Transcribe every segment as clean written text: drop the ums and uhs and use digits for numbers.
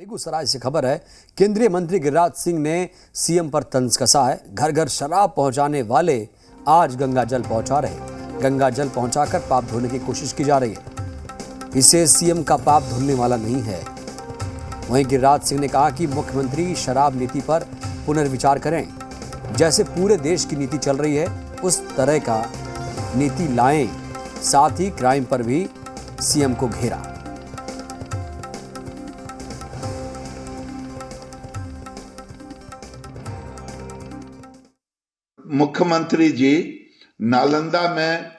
बेगूसराय से खबर है। केंद्रीय मंत्री गिरिराज सिंह ने सीएम पर तंज कसा है। घर घर शराब पहुंचाने वाले आज गंगा जल पहुंचा रहे। गंगा जल पहुंचाकर पाप धोने की कोशिश की जा रही है। इसे सीएम का पाप धुलने वाला नहीं है। वहीं गिरिराज सिंह ने कहा कि मुख्यमंत्री शराब नीति पर पुनर्विचार करें। जैसे पूरे देश की नीति चल रही है उस तरह का नीति लाएं। साथ ही क्राइम पर भी सीएम को घेरा। मुख्यमंत्री जी नालंदा में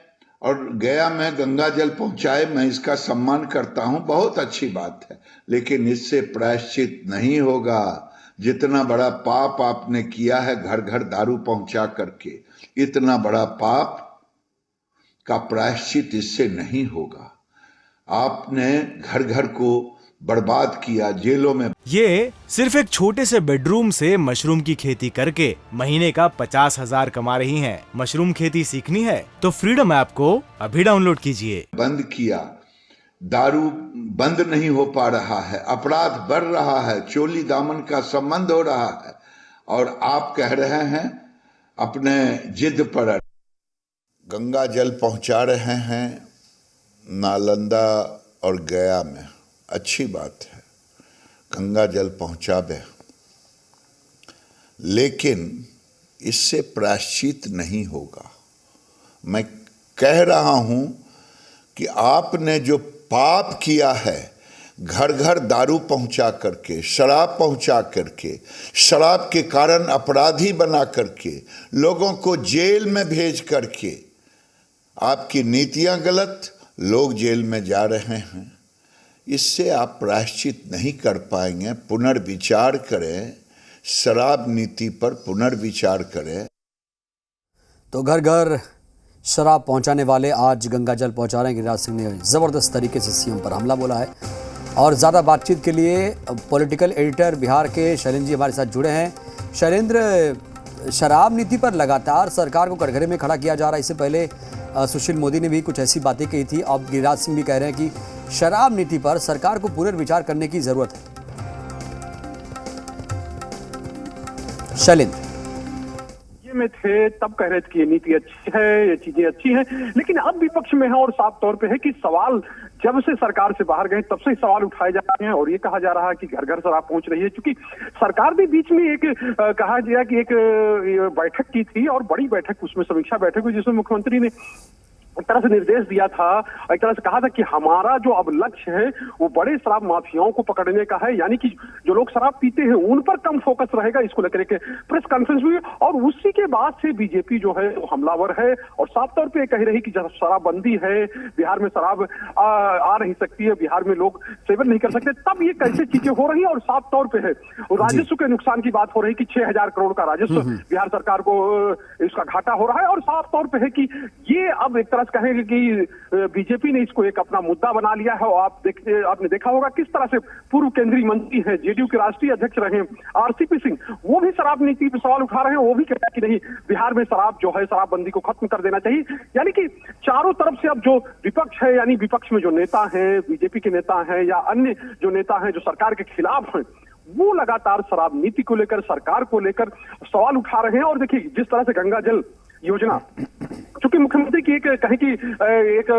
और गया में गंगा जल पहुंचाए, मैं इसका सम्मान करता हूं, बहुत अच्छी बात है, लेकिन इससे प्रायश्चित नहीं होगा। जितना बड़ा पाप आपने किया है घर घर दारू पहुंचा करके, इतना बड़ा पाप का प्रायश्चित इससे नहीं होगा। आपने घर घर को बर्बाद किया, जेलों में। ये सिर्फ एक छोटे से बेडरूम से मशरूम की खेती करके महीने का 50,000 कमा रही हैं। मशरूम खेती सीखनी है तो फ्रीडम ऐप को अभी डाउनलोड कीजिए। बंद किया, दारू बंद नहीं हो पा रहा है, अपराध बढ़ रहा है, चोली दामन का संबंध हो रहा है, और आप कह रहे हैं अपने जिद पर। गंगा जल पहुंचा रहे हैं नालंदा और गया में, अच्छी बात है, गंगा जल पहुंचावे, लेकिन इससे प्रायश्चित नहीं होगा। मैं कह रहा हूं कि आपने जो पाप किया है, घर घर दारू पहुंचा करके, शराब पहुंचा करके, शराब के कारण अपराधी बना करके, लोगों को जेल में भेज करके, आपकी नीतियां गलत, लोग जेल में जा रहे हैं। इससे आप प्रायश्चित नहीं कर पाएंगे। पुनर्विचार करें, शराब नीति पर पुनर्विचार करें। तो घर घर शराब पहुंचाने वाले आज गंगा जल पहुंचा रहे हैं। गिरिराज सिंह ने जबरदस्त तरीके से सीएम पर हमला बोला है। और ज़्यादा बातचीत के लिए पॉलिटिकल एडिटर बिहार के शैलेंद्र जी हमारे साथ जुड़े हैं। शैलेंद्र, शराब नीति पर लगातार सरकार को कटघरे में खड़ा किया जा रहा है। इससे पहले सुशील मोदी ने भी कुछ ऐसी बातें कही थी। अब गिरिराज सिंह भी कह रहे हैं कि शराब नीति पर सरकार को पुनर्विचार करने की जरूरत है। शैलेंद्र में थे तब कह रहे थे कि ये नीति अच्छी है, ये चीजें अच्छी हैं, लेकिन अब विपक्ष में है और साफ तौर पे है कि सवाल जब से सरकार से बाहर गए तब से सवाल उठाए जा रहे हैं और ये कहा जा रहा है कि घर घर शराब पहुंच रही है। क्योंकि सरकार भी बीच में एक कहा गया कि एक बैठक की थी और बड़ी बैठक, उसमें समीक्षा बैठक हुई, जिसमें मुख्यमंत्री ने एक तरह से निर्देश दिया था, एक तरह से कहा था कि हमारा जो अब लक्ष्य है वो बड़े शराब माफियाओं को पकड़ने का है, यानी कि जो लोग शराब पीते हैं उन पर कम फोकस रहेगा। इसको लेकर एक प्रेस कॉन्फ्रेंस हुई और उसी के बाद से बीजेपी जो है वो हमलावर है और साफ तौर पे कह रही कि जब शराबबंदी है, बिहार में शराब आ नहीं सकती है, बिहार में लोग सेवन नहीं कर सकते, तब ये कैसे चीजें हो रही है। और साफ तौर पे है राजस्व के नुकसान की बात हो रही है कि 6,000 करोड़ का राजस्व बिहार सरकार को इसका घाटा हो रहा है। और साफ तौर पे है कि ये अब एक तरह कहेंगे कि बीजेपी ने इसको एक अपना मुद्दा बना लिया है। और आपने देखा होगा किस तरह से पूर्व केंद्रीय मंत्री हैं, जेडीयू के राष्ट्रीय अध्यक्ष रहे आरसीपी सिंह, वो भी शराब नीति पर सवाल उठा रहे हैं। वो भी कहते हैं कि नहीं, बिहार में शराब जो है, शराबबंदी को खत्म कर देना चाहिए। यानी कि चारों तरफ से अब जो विपक्ष है, यानी विपक्ष में जो नेता हैं, बीजेपी के नेता हैं या अन्य जो नेता हैं जो सरकार के खिलाफ हैं, वो लगातार शराब नीति को लेकर, सरकार को लेकर सवाल उठा रहे हैं। और देखिए जिस तरह से गंगा जल योजना, चूंकि मुख्यमंत्री की एक कहें कि एक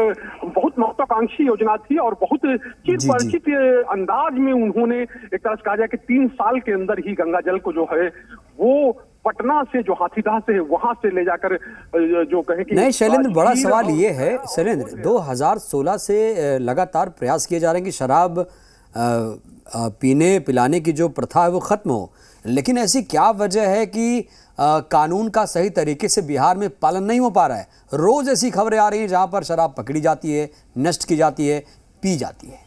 बहुत महत्वाकांक्षी योजना थी और बहुत चिर परिचित अंदाज में उन्होंने एक तरह से कहा जाए कि 3 साल के अंदर ही गंगा जल को जो है वो पटना से, जो हाथीदह से है, वहां से ले जाकर जो कहे कि नहीं। शैलेंद्र, बड़ा सवाल ये है शैलेंद्र, 2016 से लगातार प्रयास किए जा रहे हैं कि शराब पीने पिलाने की जो प्रथा है वो खत्म हो, लेकिन ऐसी क्या वजह है कि कानून का सही तरीके से बिहार में पालन नहीं हो पा रहा है? रोज ऐसी खबरें आ रही हैं जहां पर शराब पकड़ी जाती है, नष्ट की जाती है, पी जाती है।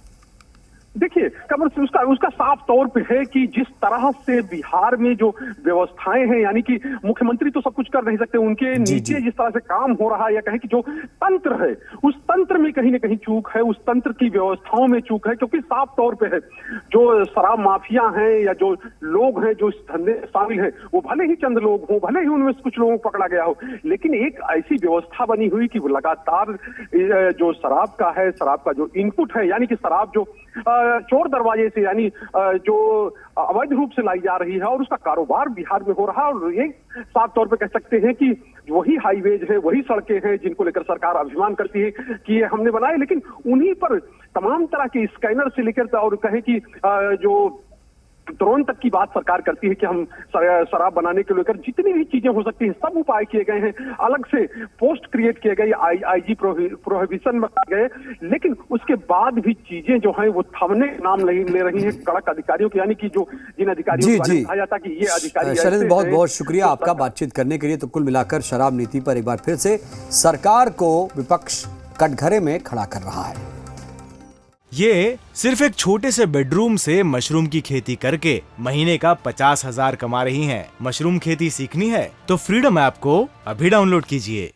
देखिए कमर से उसका साफ तौर पे है कि जिस तरह से बिहार में जो व्यवस्थाएं हैं, यानी कि मुख्यमंत्री तो सब कुछ कर नहीं सकते, उनके नीचे जिस तरह से काम हो रहा है या कहें कि जो तंत्र है उस तंत्र में कहीं ना कहीं चूक है, उस तंत्र की व्यवस्थाओं में चूक है। क्योंकि साफ तौर पे है जो शराब माफिया हैं या जो लोग हैं जो इस धंधे में शामिल हैं, वो भले ही चंद लोग हों, भले ही उनमें से कुछ लोगों को पकड़ा गया हो, लेकिन एक ऐसी व्यवस्था बनी हुई कि लगातार जो शराब का है, शराब का जो इनपुट है, यानी कि शराब जो चोर दरवाजे से, यानी जो अवैध रूप से लाई जा रही है और उसका कारोबार बिहार में हो रहा है। और ये साफ तौर पे कह सकते हैं कि वही हाईवेज है, वही सड़कें हैं जिनको लेकर सरकार अभिमान करती है कि ये हमने बनाए, लेकिन उन्हीं पर तमाम तरह के स्कैनर से लेकर और कहें कि जो ड्रोन तक की बात सरकार करती है कि हम शराब बनाने के लेकर जितनी भी चीजें हो सकती है सब उपाय किए गए हैं। अलग से पोस्ट क्रिएट किए गए, आईजी प्रोहिबिशन में गए, लेकिन उसके बाद भी चीजें जो हैं वो थमने का नाम नहीं ले रही हैं कड़क अधिकारियों की, यानी कि जो जिन अधिकारियों को कहा जाता कि ये अधिकारी। शैलेंद्र, बहुत बहुत शुक्रिया आपका बातचीत करने के लिए। तो कुल मिलाकर शराब नीति पर एक बार फिर से सरकार को विपक्ष कटघरे में खड़ा कर रहा है। ये सिर्फ एक छोटे से बेडरूम से मशरूम की खेती करके महीने का 50,000 कमा रही हैं। मशरूम खेती सीखनी है तो फ्रीडम ऐप को अभी डाउनलोड कीजिए।